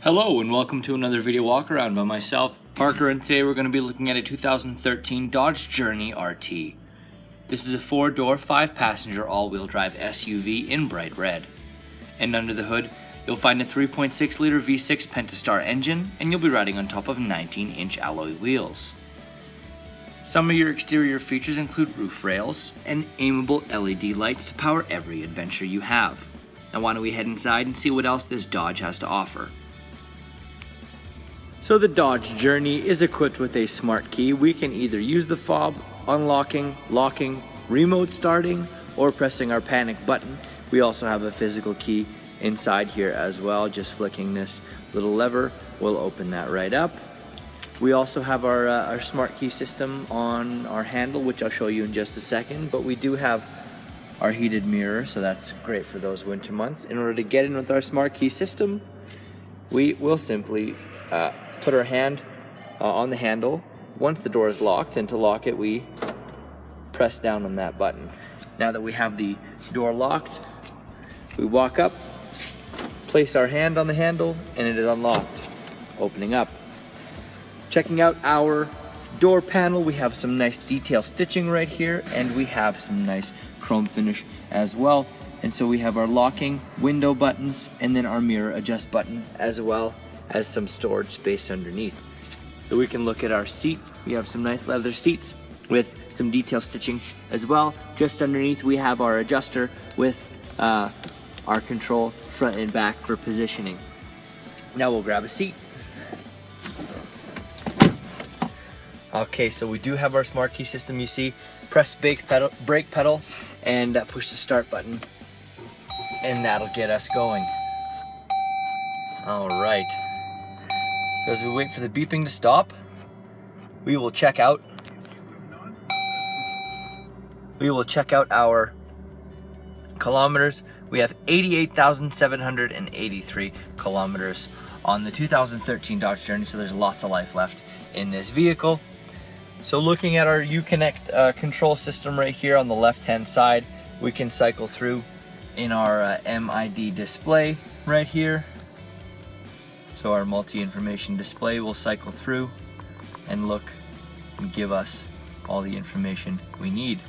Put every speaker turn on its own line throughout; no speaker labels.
Hello and welcome to another video walk around by myself, Parker, and today we're going to be looking at a 2013 Dodge Journey RT. This is a 4-door, 5-passenger all-wheel drive SUV in bright red. And under the hood, you'll find a 3.6-liter V6 Pentastar engine, and you'll be riding on top of 19-inch alloy wheels. Some of your exterior features include roof rails and aimable LED lights to power every adventure you have. Now why don't we head inside and see what else this Dodge has to offer. So the Dodge Journey is equipped with a smart key. We can either use the fob, unlocking, locking, remote starting, or pressing our panic button. We also have a physical key inside here as well. Just flicking this little lever will open that right up. We also have our smart key system on our handle, which I'll show you in just a second, but we do have our heated mirror, so that's great for those winter months. In order to get in with our smart key system, we will simply put our hand on the handle. Once the door is locked, and to lock it we press down on that button. Now that we have the door locked, we walk up, place our hand on the handle, and it is unlocked, opening up. Checking out our door panel, we have some nice detail stitching right here, and we have some nice chrome finish as well. And so we have our locking window buttons and then our mirror adjust button, as well as some storage space underneath. So we can look at our seat. We have some nice leather seats with some detail stitching as well. Just underneath we have our adjuster with our control front and back for positioning. Now we'll grab a seat. Okay, so we do have our smart key system. You see, press brake pedal and push the start button, and that'll get us going. All right. As we wait for the beeping to stop, we will check out our kilometers. We have 88,783 kilometers on the 2013 Dodge Journey, so there's lots of life left in this vehicle. So looking at our Uconnect control system right here on the left hand side, we can cycle through in our MID display right here. So our multi-information display will cycle through and look and give us all the information we need.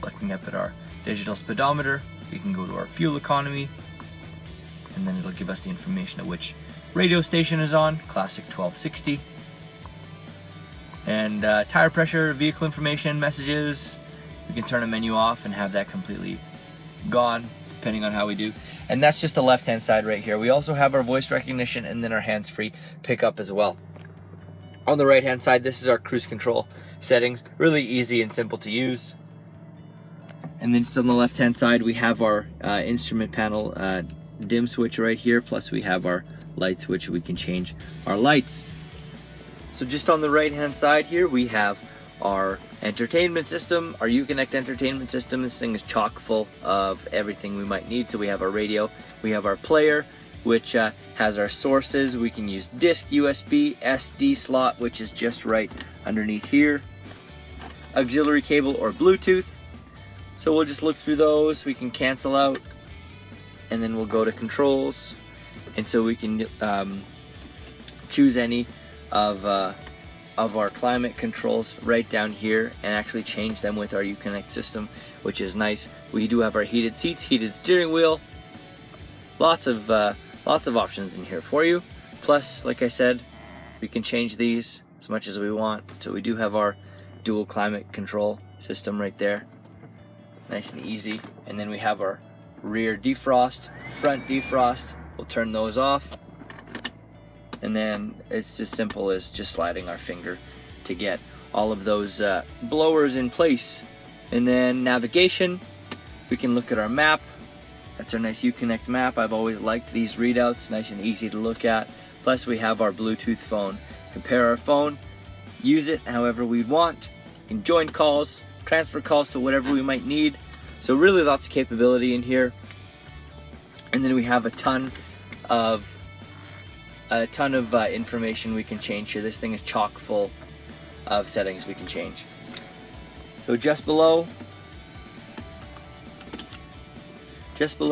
Looking up at our digital speedometer, we can go to our fuel economy, and then it'll give us the information of which radio station is on, classic 1260. And tire pressure, vehicle information, messages, we can turn a menu off and have that completely gone, depending on how we do. And that's just the left hand side right here. We also have our voice recognition and then our hands-free pickup as well. On the right hand side, this is our cruise control settings. Really easy and simple to use. And then just on the left hand side, we have our instrument panel dim switch right here, plus we have our light switch. We can change our lights. So just on the right hand side here, we have our entertainment system, our Uconnect entertainment system. This thing is chock full of everything we might need. So we have our radio, we have our player, which has our sources. We can use disc, USB, SD slot, which is just right underneath here, auxiliary cable or Bluetooth. So we'll just look through those. We can cancel out, and then we'll go to controls, and so we can choose any of our climate controls right down here and actually change them with our Uconnect system, which is nice. We do have our heated seats, heated steering wheel, lots of options in here for you. Plus, like I said, we can change these as much as we want. So we do have our dual climate control system right there, nice and easy. And then we have our rear defrost, front defrost. We'll turn those off. And then it's as simple as just sliding our finger to get all of those blowers in place. And then navigation, we can look at our map. That's our nice Uconnect map. I've always liked these readouts, nice and easy to look at. Plus we have our Bluetooth phone. Compare our phone, use it however we want. You can join calls, transfer calls to whatever we might need. So really lots of capability in here. And then we have a ton of information we can change here. This thing is chock full of settings we can change. So just below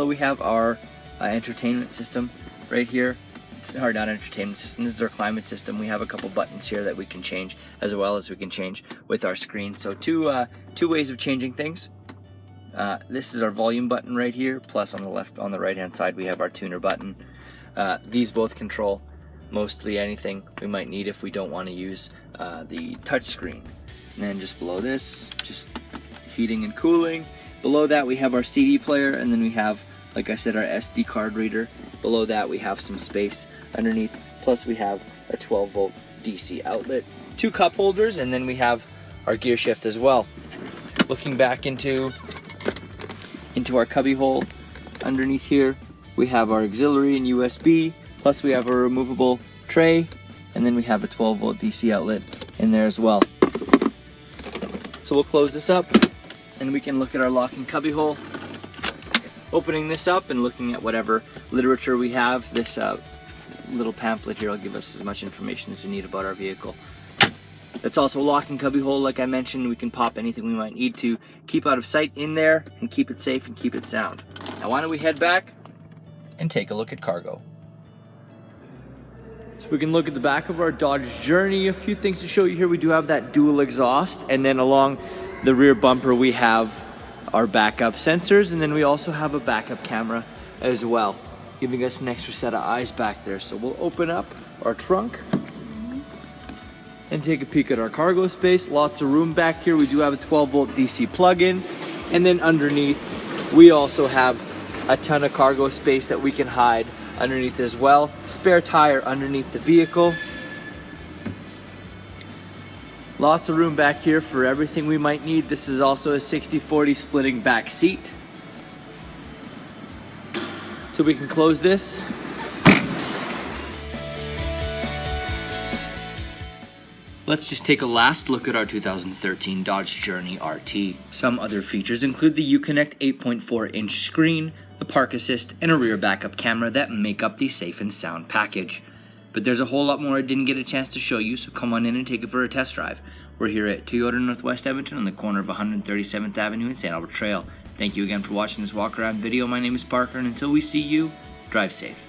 we have our entertainment system right here. Hard Out entertainment system. This is our climate system. We have a couple buttons here that we can change, as well as we can change with our screen. So two ways of changing things. This is our volume button right here, plus on the right hand side we have our tuner button. These both control mostly anything we might need if we don't want to use the touch screen. And then just below this, just heating and cooling. Below that we have our CD player, and then we have, like I said, our SD card reader. Below that we have some space underneath, plus we have a 12-volt DC outlet, 2 cup holders, and then we have our gear shift as well. Looking back into our cubby hole, underneath here we have our auxiliary and USB, plus we have a removable tray, and then we have a 12-volt DC outlet in there as well. So we'll close this up and we can look at our locking cubby hole. Opening this up and looking at whatever literature we have, this little pamphlet here will give us as much information as we need about our vehicle. It's also a locking cubby hole, like I mentioned. We can pop anything we might need to keep out of sight in there and keep it safe and keep it sound. Now why don't we head back and take a look at cargo. So we can look at the back of our Dodge Journey. A few things to show you here. We do have that dual exhaust, and then along the rear bumper we have our backup sensors, and then we also have a backup camera as well, giving us an extra set of eyes back there. So we'll open up our trunk and take a peek at our cargo space. Lots of room back here. We do have a 12-volt DC plug-in, and then underneath we also have a ton of cargo space that we can hide underneath as well. Spare tire underneath the vehicle. Lots of room back here for everything we might need. This is also a 60/40 splitting back seat. So we can close this. Let's just take a last look at our 2013 Dodge Journey RT. Some other features include the Uconnect 8.4-inch screen, the park assist, and a rear backup camera that make up the safe and sound package. But there's a whole lot more I didn't get a chance to show you, so come on in and take it for a test drive. We're here at Toyota Northwest Edmonton on the corner of 137th Avenue and St. Albert Trail. Thank you again for watching this walk around video. My name is Parker, and until we see you, drive safe.